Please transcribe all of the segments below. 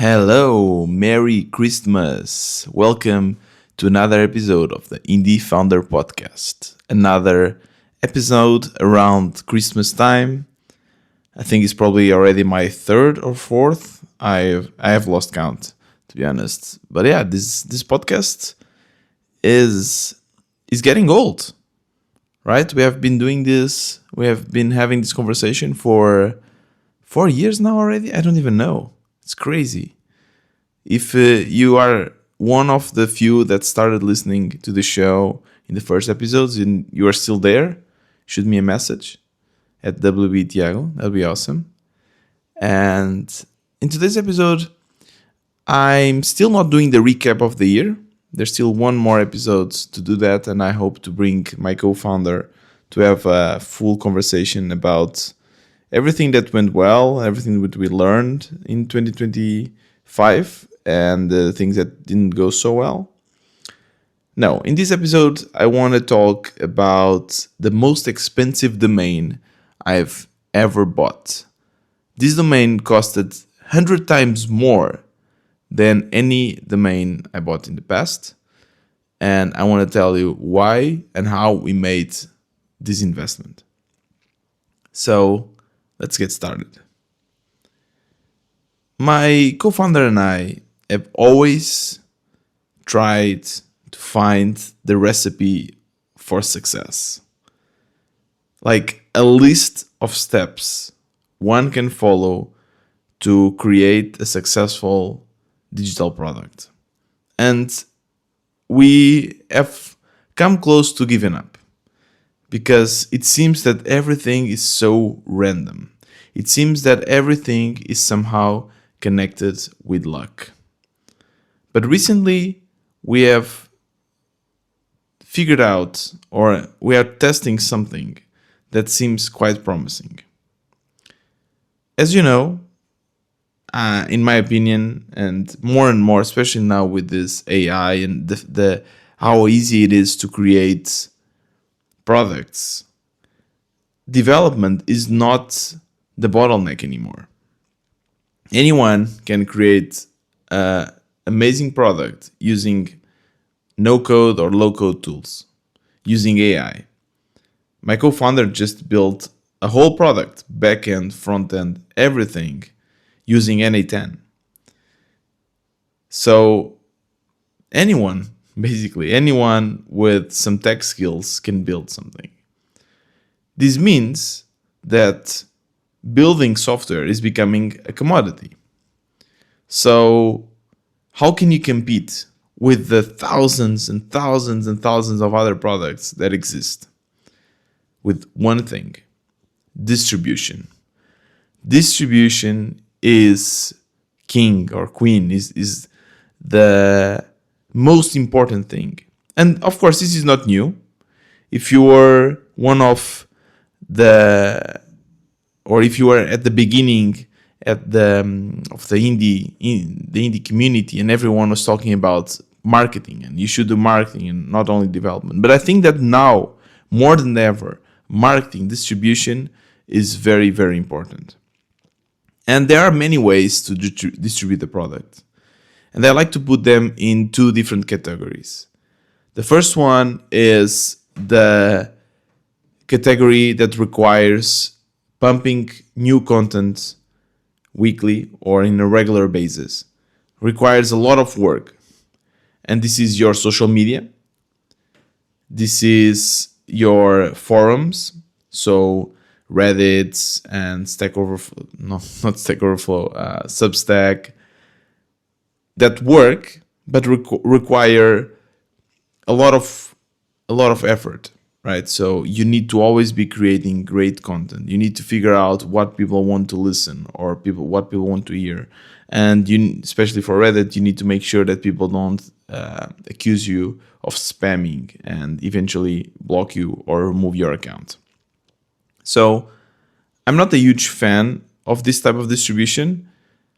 Hello, Merry Christmas. Welcome to another episode of the Indie Founder Podcast. Another episode around Christmas time. I think it's probably already my third or fourth. I have lost count, to be honest. But yeah, this podcast is getting old, right? We have been doing this. We have been having this conversation for 4 years now already. I don't even know. It's crazy. If you are one of the few that started listening to the show in the first episodes and you are still there, shoot me a message at WB Tiago. That'll be awesome. And in today's episode, I'm still not doing the recap of the year. There's still one more episode to do that, and I hope to bring my co-founder to have a full conversation about everything that went well, everything that we learned in 2025, and the things that didn't go so well. No, in this episode, I want to talk about the most expensive domain I've ever bought. This domain costed 100 times more than any domain I bought in the past. And I want to tell you why and how we made this investment. So let's get started. My co-founder and I have always tried to find the recipe for success. Like a list of steps one can follow to create a successful digital product. And we have come close to giving up because it seems that everything is so random. It seems that everything is somehow connected with luck. But recently, we have figured out, or we are testing something that seems quite promising. As you know, in my opinion, and more, especially now with this AI and the how easy it is to create products, development is not the bottleneck anymore. Anyone can create an amazing product using no-code or low-code tools, using AI. My co-founder just built a whole product, back-end, front-end, everything, using NA10. So basically anyone with some tech skills can build something. This means that building software is becoming a commodity. So how can you compete with the thousands and thousands and thousands of other products that exist? With one thing: distribution. Distribution is king or queen, is the most important thing. And of course, this is not new. If you were one of the, or if you were at the beginning of the indie community, and everyone was talking about marketing, and you should do marketing and not only development. But I think that now, more than ever, marketing, distribution is very, very important. And there are many ways to distribute the product. And I like to put them in two different categories. The first one is the category that requires pumping new content weekly or in a regular basis. Requires a lot of work. And this is your social media. This is your forums. So Reddit and Stack Overflow, not Stack Overflow, Substack, that work but require a lot of effort, right? So you need to always be creating great content. You need to figure out what people want to listen or what people want to hear, and especially for Reddit, you need to make sure that people don't accuse you of spamming and eventually block you or remove your account. So I'm not a huge fan of this type of distribution,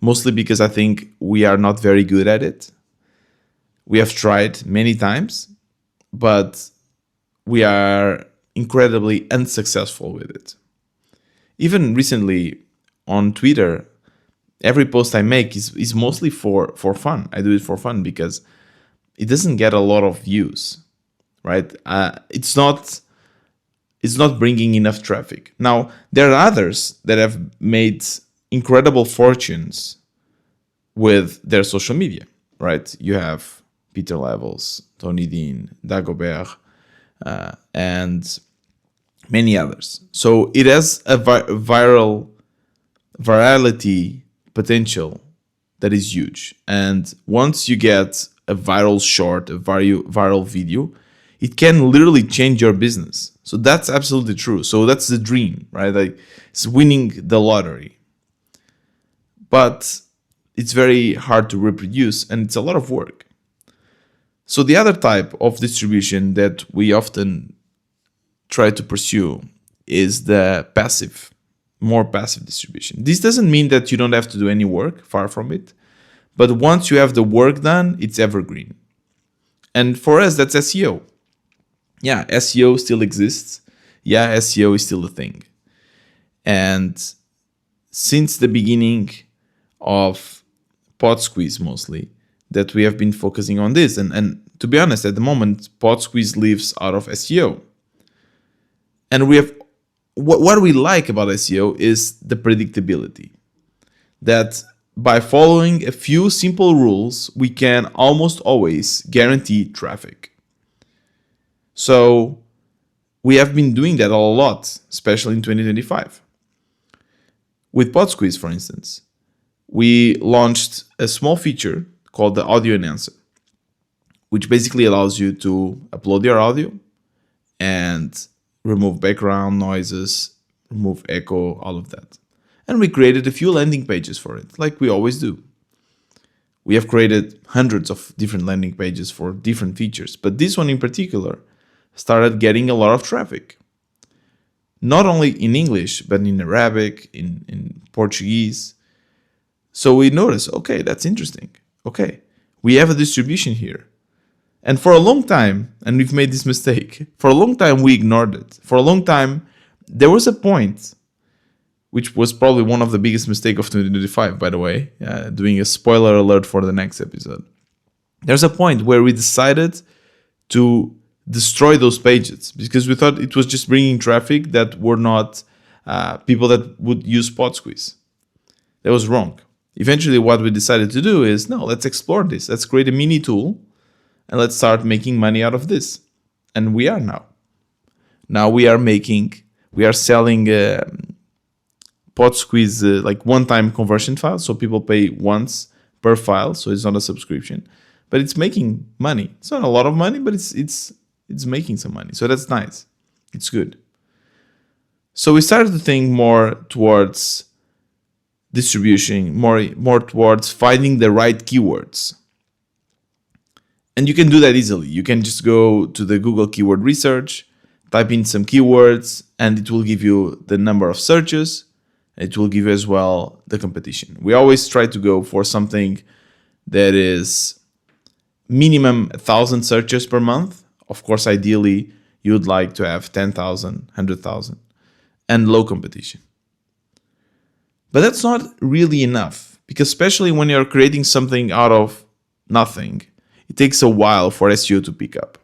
mostly because I think we are not very good at it. We have tried many times, but we are incredibly unsuccessful with it. Even recently on Twitter, Every post I make is mostly for fun. I do it for fun because it doesn't get a lot of views, right? It's not bringing enough traffic. Now, there are others that have made incredible fortunes with their social media, right? You have Peter Levels, Tony Dean, Dagobert, and many others. So it has a virality potential that is huge. And once you get a viral short, a viral video, it can literally change your business. So that's absolutely true. So that's the dream, right? Like it's winning the lottery. But it's very hard to reproduce and it's a lot of work. So the other type of distribution that we often try to pursue is the more passive distribution. This doesn't mean that you don't have to do any work, far from it. But once you have the work done, it's evergreen. And for us, that's SEO. Yeah, SEO still exists. Yeah, SEO is still a thing. And since the beginning of Podsqueeze mostly, that we have been focusing on this. And to be honest, at the moment, Podsqueeze lives out of SEO. And we have what we like about SEO is the predictability. That by following a few simple rules, we can almost always guarantee traffic. So we have been doing that a lot, especially in 2025. With Podsqueeze, for instance, we launched a small feature called the audio enhancer, which basically allows you to upload your audio and remove background noises, remove echo, all of that. And we created a few landing pages for it, like we always do. We have created hundreds of different landing pages for different features, but this one in particular started getting a lot of traffic. Not only in English, but in Arabic, in Portuguese. So we noticed, okay, that's interesting. Okay, we have a distribution here. And for a long time, and we've made this mistake, for a long time we ignored it. For a long time, there was a point, which was probably one of the biggest mistakes of 2025, by the way, doing a spoiler alert for the next episode. There's a point where we decided to destroy those pages because we thought it was just bringing traffic that were not people that would use Podsqueeze. That was wrong. Eventually, what we decided to do is, no, let's explore this. Let's create a mini tool and let's start making money out of this. And we are now. Now we are selling Podsqueeze like one-time conversion files. So people pay once per file. So it's not a subscription, but it's making money. It's not a lot of money, but it's making some money. So that's nice. It's good. So we started to think more towards distribution, more towards finding the right keywords. And you can do that easily. You can just go to the Google keyword research, type in some keywords, and it will give you the number of searches. It will give you as well the competition. We always try to go for something that is minimum 1,000 searches per month. Of course, ideally, you'd like to have 10,000, 100,000, and low competition. But that's not really enough, because especially when you're creating something out of nothing, it takes a while for SEO to pick up.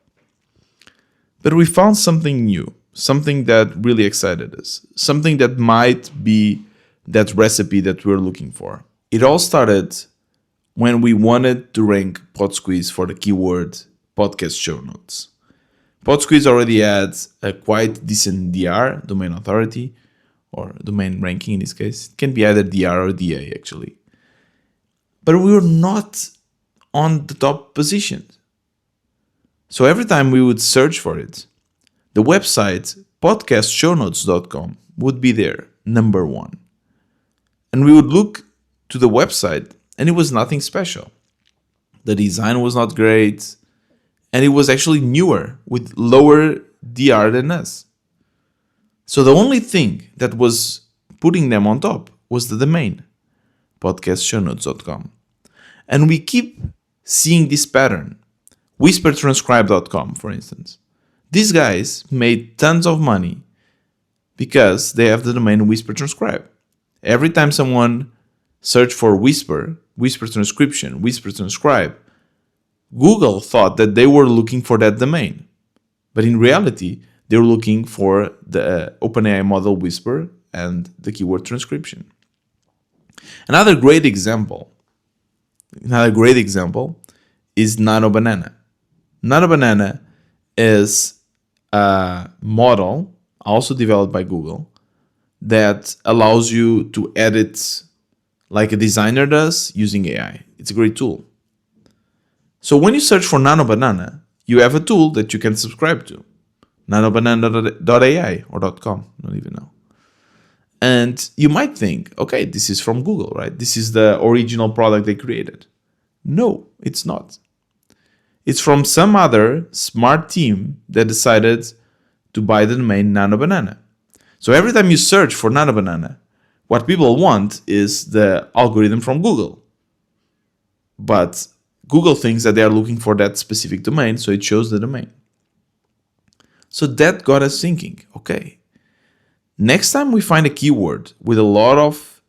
But we found something new, something that really excited us, something that might be that recipe that we're looking for. It all started when we wanted to rank Podsqueeze for the keyword podcast show notes. Podsqueeze already had a quite decent DR, domain authority, or domain ranking in this case. It can be either DR or DA actually. But we were not on the top position. So every time we would search for it, the website podcastshownotes.com would be there, number one. And we would look to the website and it was nothing special. The design was not great and it was actually newer with lower DR than us. So the only thing that was putting them on top was the domain, podcastshownotes.com. And we keep seeing this pattern. Whispertranscribe.com, for instance. These guys made tons of money because they have the domain Whisper Transcribe. Every time someone search for whisper transcription, whisper transcribe, Google thought that they were looking for that domain. But in reality, they were looking for the OpenAI model whisper and the keyword transcription. Another great example is Nano Banana. Nano Banana is a model also developed by Google that allows you to edit like a designer does using AI. It's a great tool. So when you search for Nano Banana, you have a tool that you can subscribe to. nanobanana.ai or .com, I don't even know. And you might think, okay, this is from Google, right? This is the original product they created. No, it's not. It's from some other smart team that decided to buy the domain Nano Banana. So every time you search for Nano Banana, what people want is the algorithm from Google. But Google thinks that they are looking for that specific domain, so it shows the domain. So that got us thinking, okay, next time we find a keyword with a lot of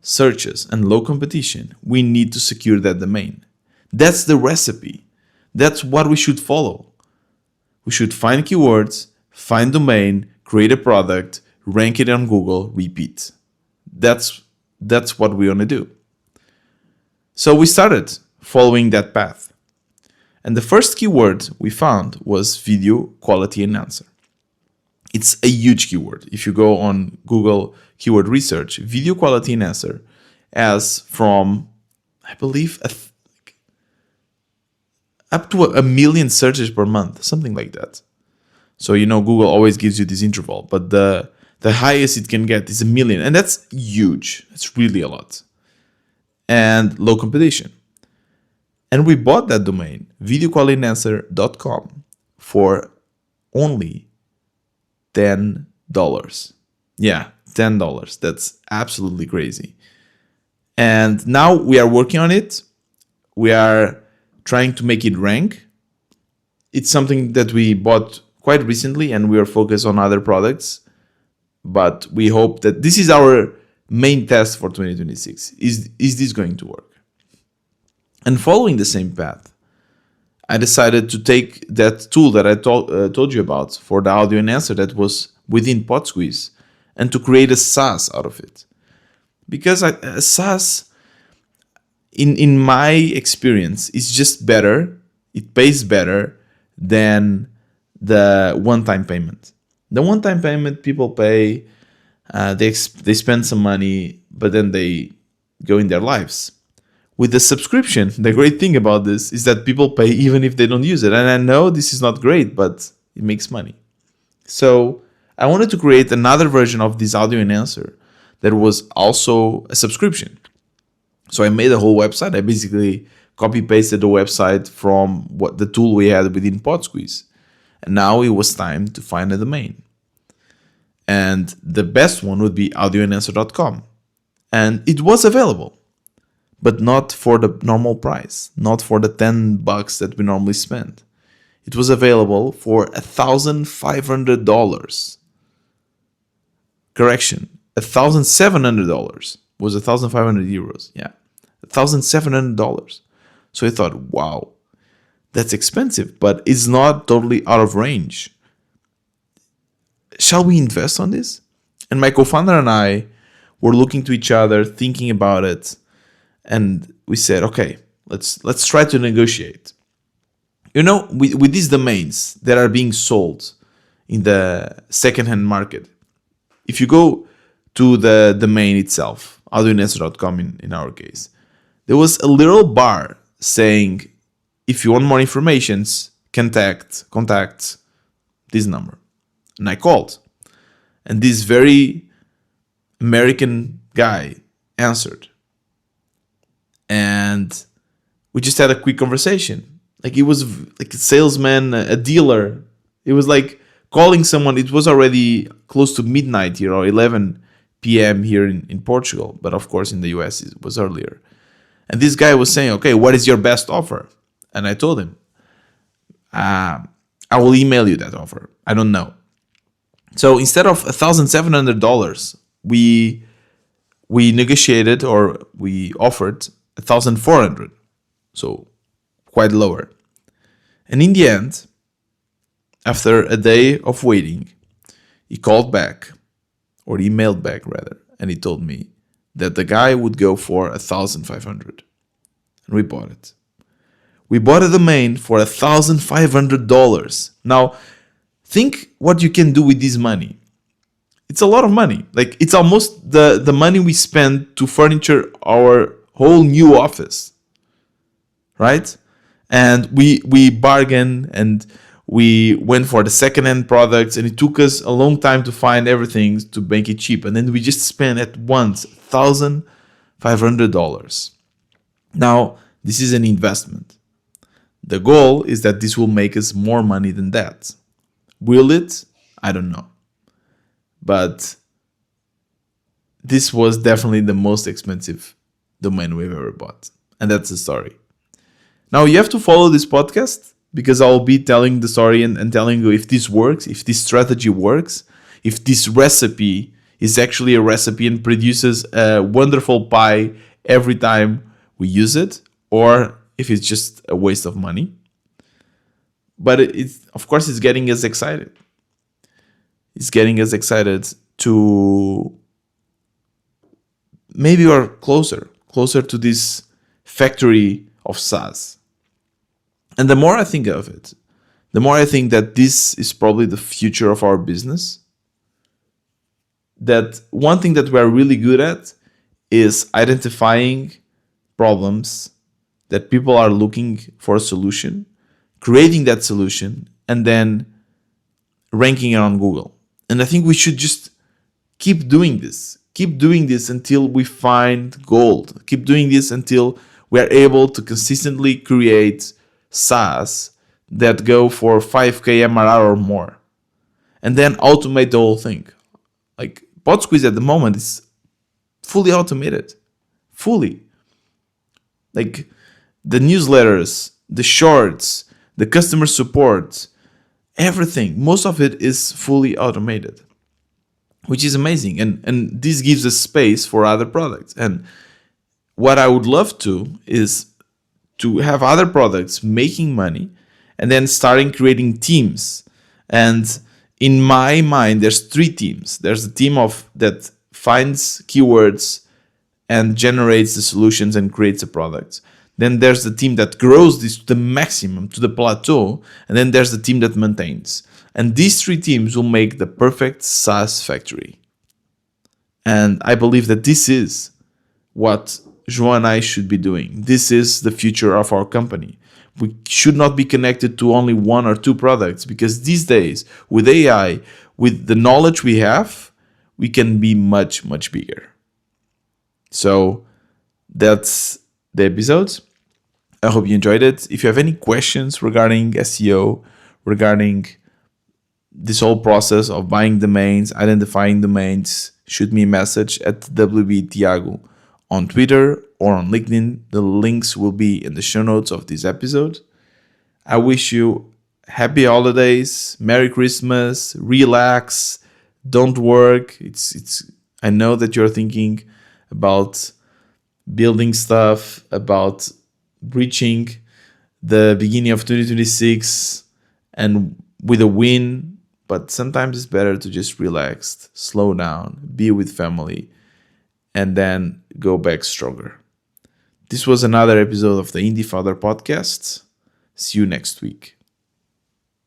searches and low competition, we need to secure that domain. That's the recipe. That's what we should follow. We should find keywords, find domain, create a product, rank it on Google, repeat. That's what we want to do. So we started following that path. And the first keyword we found was video quality enhancer. It's a huge keyword. If you go on Google keyword research, video quality enhancer has from, I believe, up to 1 million searches per month, something like that. So, Google always gives you this interval, but the highest it can get is 1 million. And that's huge. It's really a lot. And low competition. And we bought that domain, videoqualityenhancer.com, for only $10. Yeah, $10. That's absolutely crazy. And now we are working on it. We are trying to make it rank. It's something that we bought quite recently and we are focused on other products. But we hope that this is our main test for 2026. Is this going to work? And following the same path, I decided to take that tool that I told you about for the audio enhancer that was within Podsqueeze and to create a SaaS out of it. Because a SaaS, in my experience, is just better. It pays better than the one-time payment. The one-time payment people pay, they spend some money, but then they go in their lives. With the subscription, the great thing about this is that people pay even if they don't use it. And I know this is not great, but it makes money. So I wanted to create another version of this audio enhancer that was also a subscription. So I made a whole website. I basically copy-pasted the website from what the tool we had within Podsqueeze. And now it was time to find a domain. And the best one would be audioenhancer.com. And it was available, but not for the normal price, not for the $10 that we normally spend. It was available for $1,500. Correction, $1,700 was 1,500 euros. Yeah, $1,700. So I thought, wow, that's expensive, but it's not totally out of range. Shall we invest on this? And my co-founder and I were looking to each other, thinking about it. And we said, okay, let's try to negotiate. With these domains that are being sold in the secondhand market, if you go to the domain itself, audioenhancer.com in our case, there was a little bar saying, if you want more information, contact this number. And I called. And this very American guy answered. And we just had a quick conversation. Like, it was like a salesman, a dealer. It was like calling someone. It was already close to midnight here, or 11 p.m. here in Portugal. But of course, in the US, it was earlier. And this guy was saying, okay, what is your best offer? And I told him, I will email you that offer. I don't know. So instead of $1,700, we we negotiated, or we offered 1,400, so quite lower. And in the end, after a day of waiting, he called back, or emailed back rather, and he told me that the guy would go for 1,500. And we bought it. We bought a domain for $1,500. Now, think what you can do with this money. It's a lot of money. Like, it's almost the money we spend to furniture our whole new office, right? And we bargained, and we went for the second-hand products, and it took us a long time to find everything to make it cheap. And then we just spent at once $1,500. Now, this is an investment. The goal is that this will make us more money than that. Will it? I don't know. But this was definitely the most expensive domain we've ever bought. And that's the story. Now, you have to follow this podcast, because I'll be telling the story and telling you if this works, if this strategy works, if this recipe is actually a recipe and produces a wonderful pie every time we use it, or if it's just a waste of money. But of course, it's getting us excited. It's getting us excited to maybe we're closer to this factory of SaaS. And the more I think of it, the more I think that this is probably the future of our business. That one thing that we're really good at is identifying problems that people are looking for a solution, creating that solution, and then ranking it on Google. And I think we should just keep doing this. Keep doing this until we find gold. Keep doing this until we are able to consistently create SaaS that go for 5K MRR or more. And then automate the whole thing. Like Podsqueeze at the moment is fully automated. Fully. Like the newsletters, the shorts, the customer support, everything, most of it is fully automated, which is amazing. And this gives us space for other products. And what I would love to is to have other products making money and then starting creating teams. And in my mind, there's 3 teams. There's a team that finds keywords and generates the solutions and creates a product. Then there's the team that grows this to the maximum, to the plateau. And then there's the team that maintains. And these 3 teams will make the perfect SaaS factory. And I believe that this is what João and I should be doing. This is the future of our company. We should not be connected to only 1 or 2 products, because these days, with AI, with the knowledge we have, we can be much, much bigger. So that's the episode. I hope you enjoyed it. If you have any questions regarding SEO, regarding this whole process of buying domains, identifying domains, shoot me a message at WB Tiago on Twitter or on LinkedIn. The links will be in the show notes of this episode. I wish you happy holidays, Merry Christmas, relax, don't work. I know that you're thinking about building stuff, about reaching the beginning of 2026 and with a win, but sometimes it's better to just relax, slow down, be with family, and then go back stronger. This was another episode of the Indie Founder Podcast. See you next week.